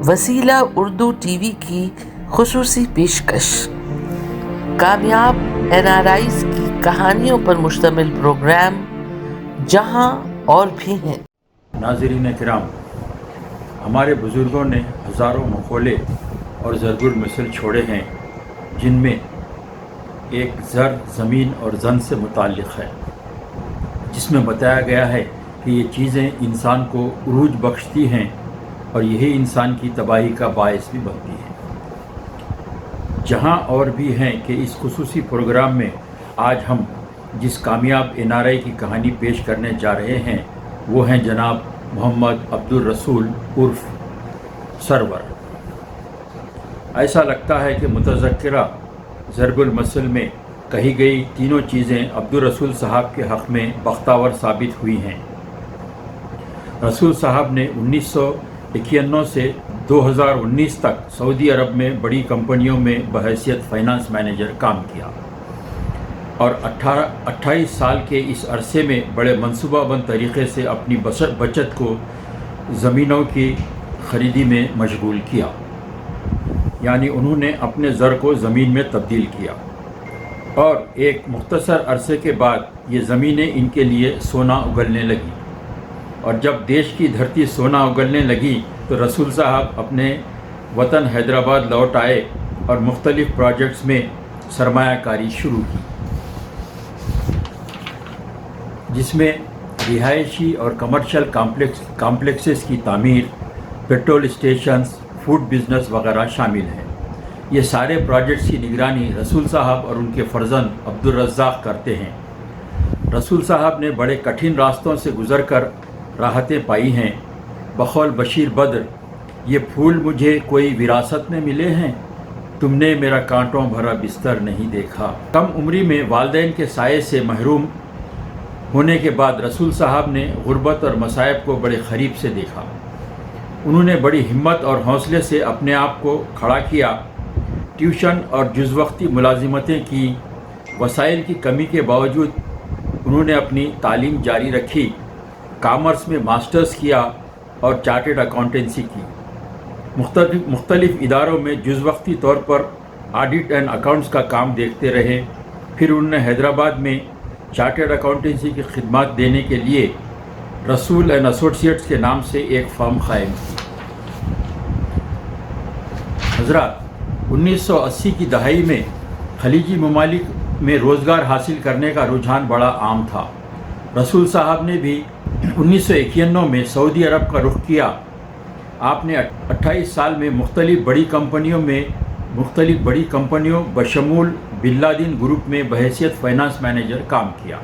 وسیلہ Urdu T V کی خصوصی پیشکش، کامیاب NRIs کی کہانیوں پر مشتمل پروگرام جہاں اور بھی ہیں۔ ناظرین کرام، ہمارے بزرگوں نے ہزاروں مقولے اور ضرب المثل چھوڑے ہیں، جن میں ایک زر، زمین اور زن سے متعلق ہے، جس میں بتایا گیا ہے کہ یہ چیزیں انسان کو عروج بخشتی ہیں اور یہی انسان کی تباہی کا باعث بھی بنتی ہیں۔ جہاں اور بھی ہیں کہ اس خصوصی پروگرام میں آج ہم جس کامیاب NRI کی کہانی پیش کرنے جا رہے ہیں وہ ہیں جناب محمد عبدالرسول عرف سرور۔ ایسا لگتا ہے کہ متذکرہ ضرب المثل میں کہی گئی تینوں چیزیں عبدالرسول صاحب کے حق میں بختاور ثابت ہوئی ہیں۔ رسول صاحب نے 1991 سے 2019 تک سعودی عرب میں بڑی کمپنیوں میں بحیثیت فائنانس مینیجر کام کیا اور 28 سال کے اس عرصے میں بڑے منصوبہ بند طریقے سے اپنی بچت کو زمینوں کی خریدی میں مشغول کیا، یعنی انہوں نے اپنے زر کو زمین میں تبدیل کیا اور ایک مختصر عرصے کے بعد یہ زمینیں ان کے لیے سونا اگلنے لگی، اور جب دیش کی دھرتی سونا اگلنے لگی تو رسول صاحب اپنے وطن حیدرآباد لوٹ آئے اور مختلف پروجیکٹس میں سرمایہ کاری شروع کی، جس میں رہائشی اور کمرشل کامپلیکسز کی تعمیر، پیٹرول اسٹیشنز، فوڈ بزنس وغیرہ شامل ہیں۔ یہ سارے پروجیکٹس کی نگرانی رسول صاحب اور ان کے فرزند عبدالرزاق کرتے ہیں۔ رسول صاحب نے بڑے کٹھن راستوں سے گزر کر راحتیں پائی ہیں۔ بقول بشیر بدر، یہ پھول مجھے کوئی وراثت میں ملے ہیں، تم نے میرا کانٹوں بھرا بستر نہیں دیکھا۔ کم عمری میں والدین کے سائے سے محروم ہونے کے بعد رسول صاحب نے غربت اور مصائب کو بڑے قریب سے دیکھا۔ انہوں نے بڑی ہمت اور حوصلے سے اپنے آپ کو کھڑا کیا۔ ٹیوشن اور جز وقتی ملازمتیں کی، وسائل کی کمی کے باوجود انہوں نے اپنی تعلیم جاری رکھی، کامرس میں ماسٹرز کیا اور چارٹرڈ اکاؤنٹنسی کی۔ مختلف اداروں میں جز وقتی طور پر آڈٹ اینڈ اکاؤنٹس کا کام دیکھتے رہے۔ پھر انہوں نے حیدرآباد میں چارٹرڈ اکاؤنٹنسی کی خدمات دینے کے لیے رسول اینڈ ایسوسیٹس کے نام سے ایک فرم قائم کی۔ حضرات، 1980 کی دہائی میں خلیجی ممالک میں روزگار حاصل کرنے کا رجحان بڑا عام تھا۔ رسول صاحب نے بھی 1991 میں سعودی عرب کا رخ کیا۔ آپ نے 28 سال میں مختلف بڑی کمپنیوں بشمول بن لادن گروپ میں بحیثیت فائنانس مینیجر کام کیا۔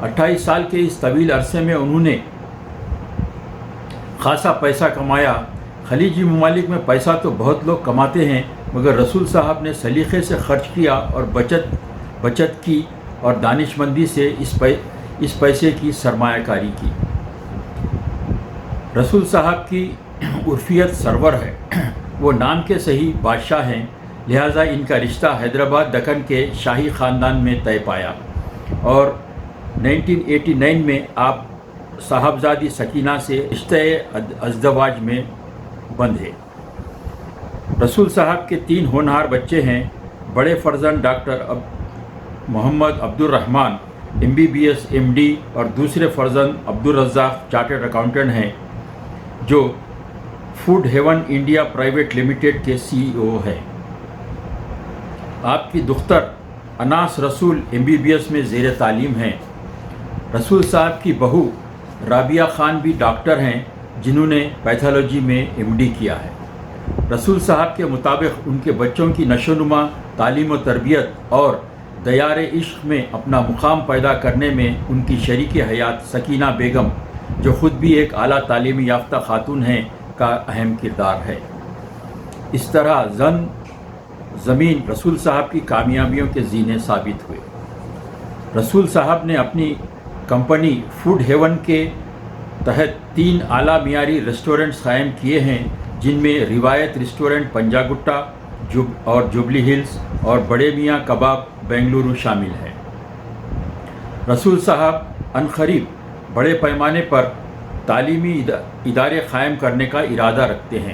28 سال کے اس طویل عرصے میں انہوں نے خاصا پیسہ کمایا۔ خلیجی ممالک میں پیسہ تو بہت لوگ کماتے ہیں، مگر رسول صاحب نے سلیقے سے خرچ کیا اور بچت کی اور دانش مندی سے اس پیسے کی سرمایہ کاری کی۔ رسول صاحب کی عرفیت سرور ہے، وہ نام کے صحیح بادشاہ ہیں، لہٰذا ان کا رشتہ حیدرآباد دکن کے شاہی خاندان میں طے پایا اور 1989 میں آپ صاحبزادی سکینہ سے رشتہ ازدواج میں بندھے۔ رسول صاحب کے 3 ہونہار بچے ہیں۔ بڑے فرزند ڈاکٹر محمد عبدالرحمن MBBS MD اور دوسرے فرزند عبدالرزاق چارٹرڈ اکاؤنٹنٹ ہیں، جو Food Haven India Private Limited کے CEO ہیں۔ آپ کی دختر اناس رسول MBBS میں زیر تعلیم ہیں۔ رسول صاحب کی بہو رابعہ خان بھی ڈاکٹر ہیں، جنہوں نے پیتھولوجی میں MD کیا ہے۔ رسول صاحب کے مطابق ان کے بچوں کی نشو و نما، تعلیم و تربیت اور دیار عشق میں اپنا مقام پیدا کرنے میں ان کی شریک حیات سکینہ بیگم، جو خود بھی ایک اعلیٰ تعلیم یافتہ خاتون ہیں، کا اہم کردار ہے۔ اس طرح زمین رسول صاحب کی کامیابیوں کے زینے ثابت ہوئے۔ رسول صاحب نے اپنی کمپنی فوڈ ہیون کے تحت 3 اعلیٰ معیاری ریسٹورنٹس قائم کیے ہیں، جن میں روایت ریسٹورنٹ پنجاگٹا اور جوبلی ہلز اور بڑے میاں کباب بنگلورو شامل ہیں۔ رسول صاحب عنقریب بڑے پیمانے پر تعلیمی ادارے قائم کرنے کا ارادہ رکھتے ہیں۔